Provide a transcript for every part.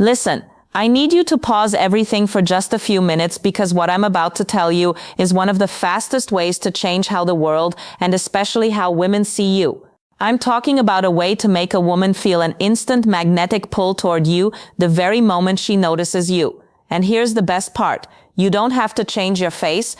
Listen, I need you to pause everything for just a few minutes because what I'm about to tell you is one of the fastest ways to change how the world and especially how women see you. I'm talking about a way to make a woman feel an instant magnetic pull toward you the very moment she notices you. And here's the best part. You don't have to change your face,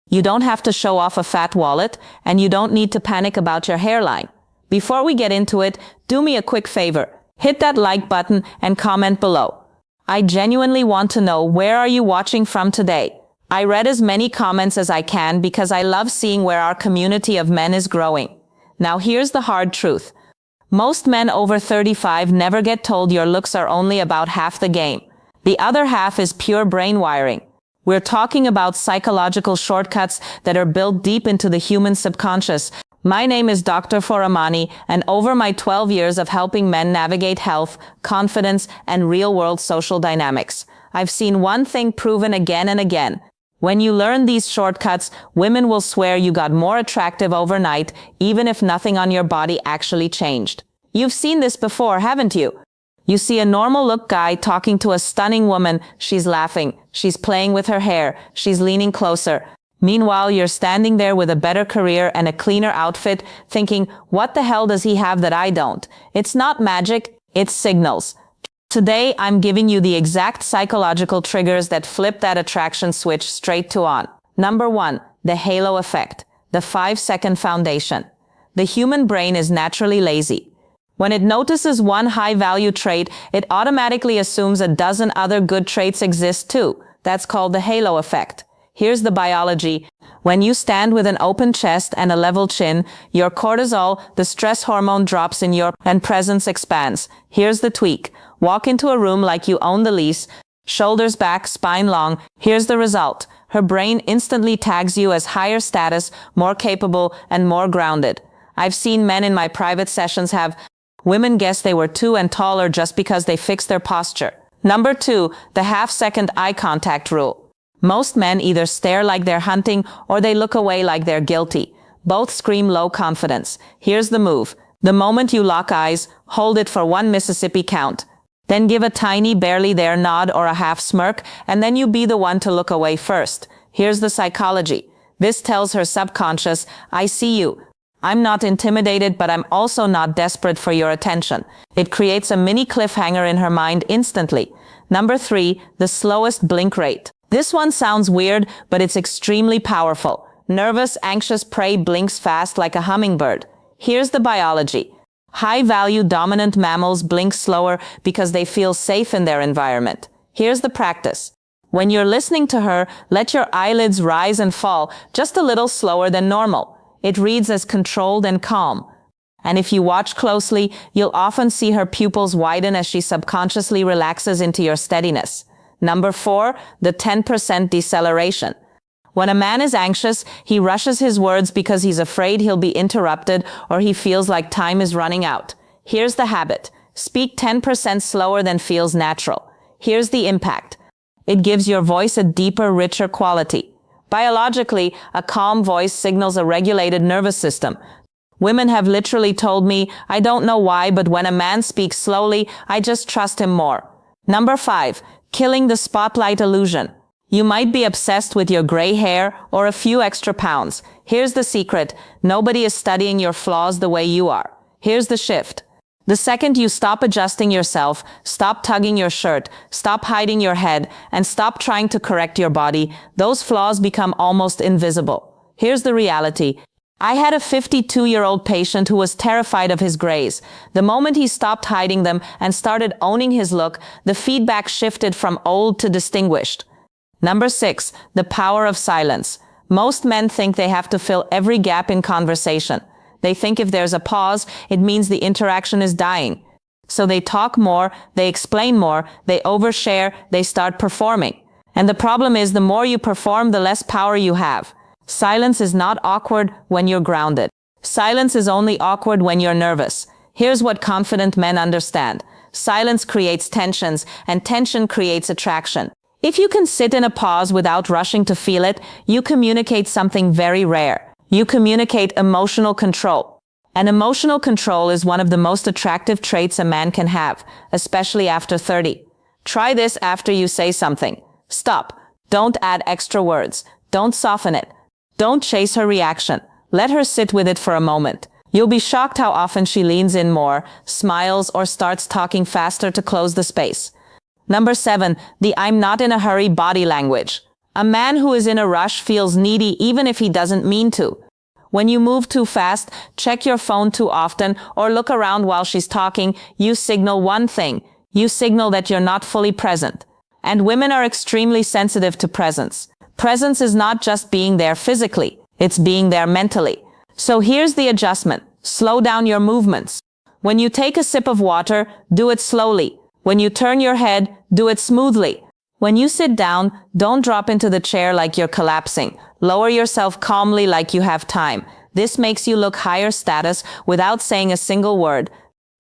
you don't have to show off a fat wallet, and you don't need to panic about your hairline. Before we get into it, do me a quick favor. Hit that like button and comment below. I genuinely want to know, where are you watching from today? I read as many comments as I can because I love seeing where our community of men is growing. Now here's the hard truth. Most men over 35 never get told your looks are only about half the game. The other half is pure brain wiring. We're talking about psychological shortcuts that are built deep into the human subconscious. My name is Dr. Foramani, and over my 12 years of helping men navigate health, confidence, and real-world social dynamics, I've seen one thing proven again and again. When you learn these shortcuts, women will swear you got more attractive overnight, even if nothing on your body actually changed. You've seen this before, haven't you? You see a normal-look guy talking to a stunning woman, she's laughing, she's playing with her hair, she's leaning closer. Meanwhile, you're standing there with a better career and a cleaner outfit, thinking, what the hell does he have that I don't? It's not magic, it's signals. Today, I'm giving you the exact psychological triggers that flip that attraction switch straight to on. Number 1, the halo effect, the 5-second foundation. The human brain is naturally lazy. When it notices one high-value trait, it automatically assumes a dozen other good traits exist too. That's called the halo effect. Here's the biology. When you stand with an open chest and a level chin, your cortisol, the stress hormone, drops in your and presence expands. Here's the tweak. Walk into a room like you own the lease, shoulders back, spine long. Here's the result. Her brain instantly tags you as higher status, more capable, and more grounded. I've seen men in my private sessions have women guess they were 2 and taller just because they fixed their posture. Number 2, the half-second eye contact rule. Most men either stare like they're hunting or they look away like they're guilty. Both scream low confidence. Here's the move. The moment you lock eyes, hold it for 1 Mississippi count. Then give a tiny, barely there nod or a half smirk, and then you be the one to look away first. Here's the psychology. This tells her subconscious, I see you. I'm not intimidated, but I'm also not desperate for your attention. It creates a mini cliffhanger in her mind instantly. Number 3, the slowest blink rate. This one sounds weird, but it's extremely powerful. Nervous, anxious prey blinks fast like a hummingbird. Here's the biology. High-value dominant mammals blink slower because they feel safe in their environment. Here's the practice. When you're listening to her, let your eyelids rise and fall just a little slower than normal. It reads as controlled and calm. And if you watch closely, you'll often see her pupils widen as she subconsciously relaxes into your steadiness. Number 4, the 10% deceleration. When a man is anxious, he rushes his words because he's afraid he'll be interrupted or he feels like time is running out. Here's the habit. Speak 10% slower than feels natural. Here's the impact. It gives your voice a deeper, richer quality. Biologically, a calm voice signals a regulated nervous system. Women have literally told me, I don't know why, but when a man speaks slowly, I just trust him more. Number 5, killing the spotlight illusion. You might be obsessed with your gray hair or a few extra pounds. Here's the secret. Nobody is studying your flaws the way you are. Here's the shift. The second you stop adjusting yourself, stop tugging your shirt, stop hiding your head, and stop trying to correct your body, those flaws become almost invisible. Here's the reality. I had a 52-year-old patient who was terrified of his grays. The moment he stopped hiding them and started owning his look, the feedback shifted from old to distinguished. Number 6, the power of silence. Most men think they have to fill every gap in conversation. They think if there's a pause, it means the interaction is dying. So they talk more, they explain more, they overshare, they start performing. And the problem is, the more you perform, the less power you have. Silence is not awkward when you're grounded. Silence is only awkward when you're nervous. Here's what confident men understand. Silence creates tensions, and tension creates attraction. If you can sit in a pause without rushing to feel it, you communicate something very rare. You communicate emotional control. And emotional control is one of the most attractive traits a man can have, especially after 30. Try this after you say something. Stop. Don't add extra words. Don't soften it. Don't chase her reaction. Let her sit with it for a moment. You'll be shocked how often she leans in more, smiles, or starts talking faster to close the space. Number 7, the I'm not in a hurry body language. A man who is in a rush feels needy even if he doesn't mean to. When you move too fast, check your phone too often, or look around while she's talking, you signal one thing. You signal that you're not fully present. And women are extremely sensitive to presence. Presence is not just being there physically, it's being there mentally. So here's the adjustment. Slow down your movements. When you take a sip of water, do it slowly. When you turn your head, do it smoothly. When you sit down, don't drop into the chair like you're collapsing. Lower yourself calmly like you have time. This makes you look higher status without saying a single word.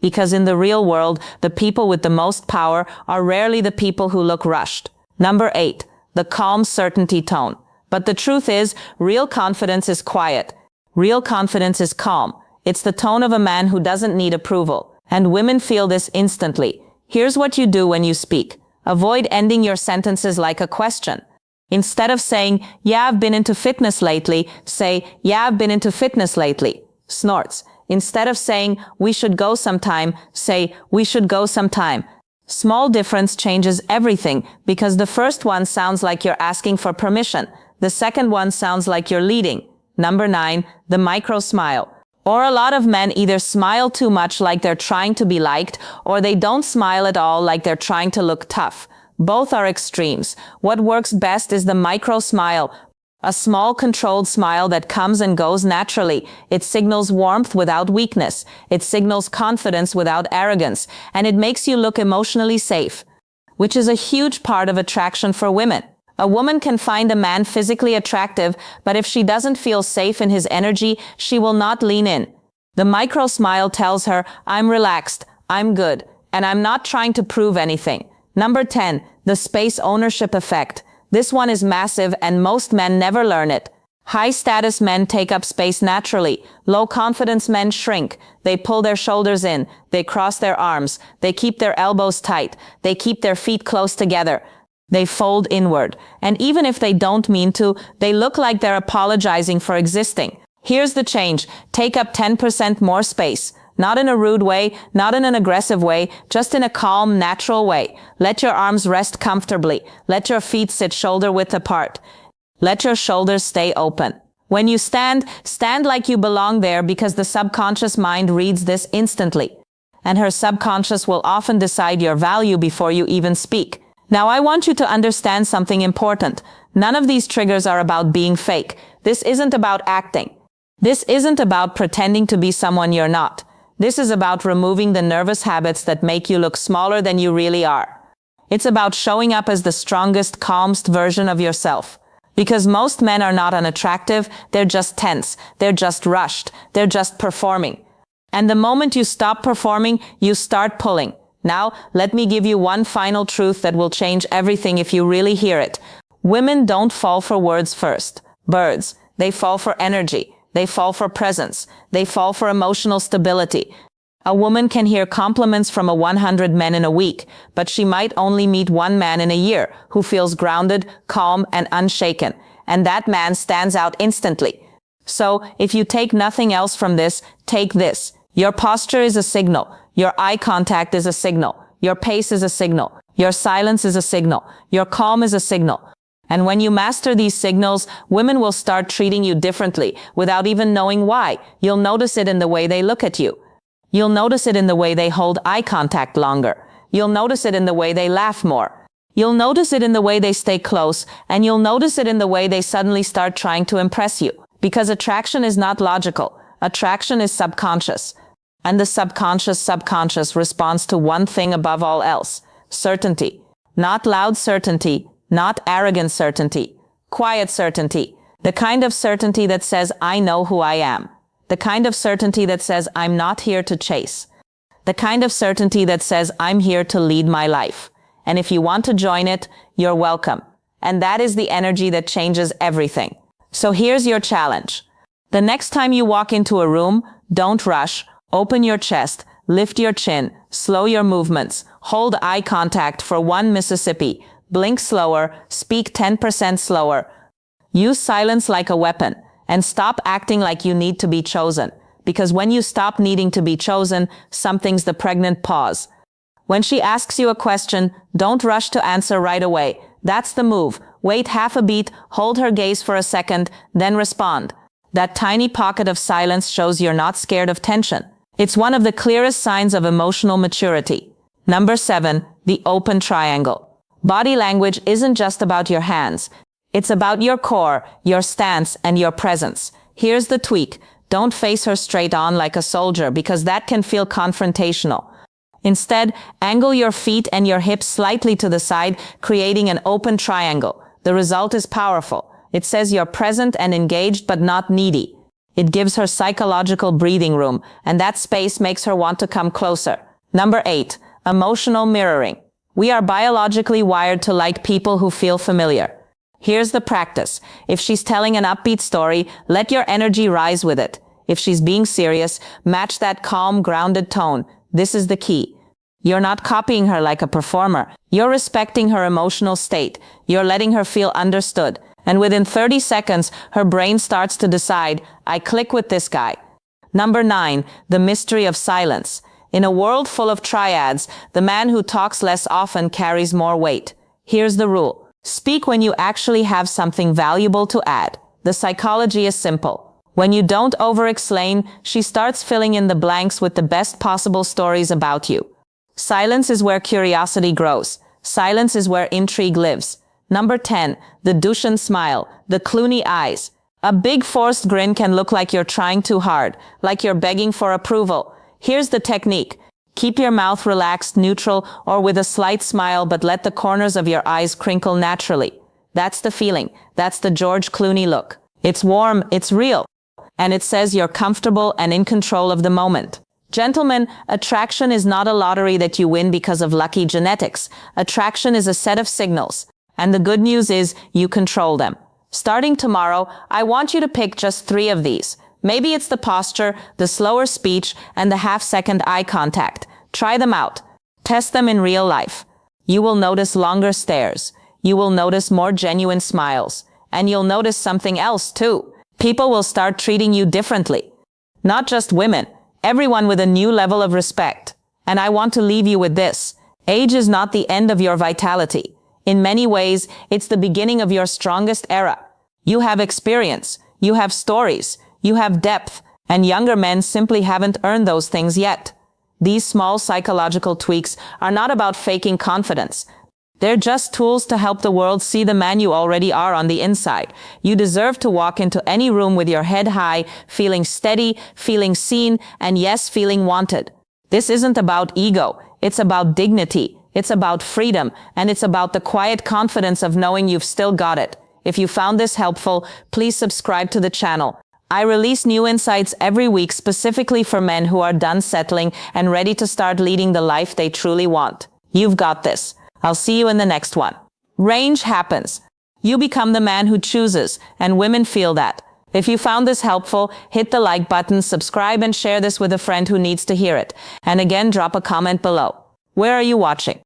Because in the real world, the people with the most power are rarely the people who look rushed. Number 8, the calm certainty tone. But the truth is, real confidence is quiet. Real confidence is calm. It's the tone of a man who doesn't need approval. And women feel this instantly. Here's what you do when you speak. Avoid ending your sentences like a question. Instead of saying, yeah, I've been into fitness lately, say, yeah, I've been into fitness lately. Snorts. Instead of saying, we should go sometime, say, we should go sometime. Small difference changes everything because the first one sounds like you're asking for permission. The second one sounds like you're leading. Number 9, the micro smile. Or a lot of men either smile too much like they're trying to be liked, or they don't smile at all like they're trying to look tough. Both are extremes. What works best is the micro smile. A small controlled smile that comes and goes naturally. It signals warmth without weakness. It signals confidence without arrogance. And it makes you look emotionally safe, which is a huge part of attraction for women. A woman can find a man physically attractive, but if she doesn't feel safe in his energy, she will not lean in. The micro smile tells her, I'm relaxed, I'm good, and I'm not trying to prove anything. Number 10, the space ownership effect. This one is massive and most men never learn it. High-status men take up space naturally. Low-confidence men shrink. They pull their shoulders in. They cross their arms. They keep their elbows tight. They keep their feet close together. They fold inward. And even if they don't mean to, they look like they're apologizing for existing. Here's the change. Take up 10% more space. Not in a rude way, not in an aggressive way, just in a calm, natural way. Let your arms rest comfortably. Let your feet sit shoulder width apart. Let your shoulders stay open. When you stand, stand like you belong there because the subconscious mind reads this instantly. And her subconscious will often decide your value before you even speak. Now I want you to understand something important. None of these triggers are about being fake. This isn't about acting. This isn't about pretending to be someone you're not. This is about removing the nervous habits that make you look smaller than you really are. It's about showing up as the strongest, calmest version of yourself. Because most men are not unattractive, they're just tense, they're just rushed, they're just performing. And the moment you stop performing, you start pulling. Now, let me give you one final truth that will change everything if you really hear it. Women don't fall for words first. Birds. They fall for energy. They fall for presence. They fall for emotional stability. A woman can hear compliments from 100 men in a week, but she might only meet one man in a year who feels grounded, calm, and unshaken. And that man stands out instantly. So, if you take nothing else from this, take this. Your posture is a signal. Your eye contact is a signal. Your pace is a signal. Your silence is a signal. Your calm is a signal. And when you master these signals, women will start treating you differently without even knowing why. You'll notice it in the way they look at you. You'll notice it in the way they hold eye contact longer. You'll notice it in the way they laugh more. You'll notice it in the way they stay close, and you'll notice it in the way they suddenly start trying to impress you. Because attraction is not logical. Attraction is subconscious. And the subconscious responds to one thing above all else. Certainty. Not loud certainty. Not arrogant certainty. Quiet certainty. The kind of certainty that says, I know who I am. The kind of certainty that says, I'm not here to chase. The kind of certainty that says, I'm here to lead my life. And if you want to join it, you're welcome. And that is the energy that changes everything. So here's your challenge. The next time you walk into a room, don't rush. Open your chest, lift your chin, slow your movements, hold eye contact for 1 Mississippi, blink slower, speak 10% slower. Use silence like a weapon, and stop acting like you need to be chosen. Because when you stop needing to be chosen, something's the pregnant pause. When she asks you a question, don't rush to answer right away. That's the move. Wait half a beat, hold her gaze for a second, then respond. That tiny pocket of silence shows you're not scared of tension. It's one of the clearest signs of emotional maturity. Number 7, the open triangle. Body language isn't just about your hands. It's about your core, your stance, and your presence. Here's the tweak. Don't face her straight on like a soldier because that can feel confrontational. Instead, angle your feet and your hips slightly to the side, creating an open triangle. The result is powerful. It says you're present and engaged but not needy. It gives her psychological breathing room, and that space makes her want to come closer. Number 8, emotional mirroring. We are biologically wired to like people who feel familiar. Here's the practice. If she's telling an upbeat story, let your energy rise with it. If she's being serious, match that calm, grounded tone. This is the key. You're not copying her like a performer. You're respecting her emotional state. You're letting her feel understood. And within 30 seconds, her brain starts to decide, I click with this guy. Number 9, the mystery of silence. In a world full of triads, the man who talks less often carries more weight. Here's the rule. Speak when you actually have something valuable to add. The psychology is simple. When you don't over-explain, she starts filling in the blanks with the best possible stories about you. Silence is where curiosity grows. Silence is where intrigue lives. Number 10, the Dushan smile, the Clooney eyes. A big forced grin can look like you're trying too hard, like you're begging for approval. Here's the technique. Keep your mouth relaxed, neutral, or with a slight smile, but let the corners of your eyes crinkle naturally. That's the feeling. That's the George Clooney look. It's warm, it's real, and it says you're comfortable and in control of the moment. Gentlemen, attraction is not a lottery that you win because of lucky genetics. Attraction is a set of signals, and the good news is you control them. Starting tomorrow, I want you to pick just 3 of these. Maybe it's the posture, the slower speech, and the half-second eye contact. Try them out. Test them in real life. You will notice longer stares. You will notice more genuine smiles. And you'll notice something else too. People will start treating you differently. Not just women, everyone with a new level of respect. And I want to leave you with this. Age is not the end of your vitality. In many ways, it's the beginning of your strongest era. You have experience. You have stories. You have depth, and younger men simply haven't earned those things yet. These small psychological tweaks are not about faking confidence. They're just tools to help the world see the man you already are on the inside. You deserve to walk into any room with your head high, feeling steady, feeling seen, and yes, feeling wanted. This isn't about ego. It's about dignity. It's about freedom, and it's about the quiet confidence of knowing you've still got it. If you found this helpful, please subscribe to the channel. I release new insights every week specifically for men who are done settling and ready to start leading the life they truly want. You've got this. I'll see you in the next one. Range happens. You become the man who chooses, and women feel that. If you found this helpful, hit the like button, subscribe, and share this with a friend who needs to hear it. And again, drop a comment below. Where are you watching?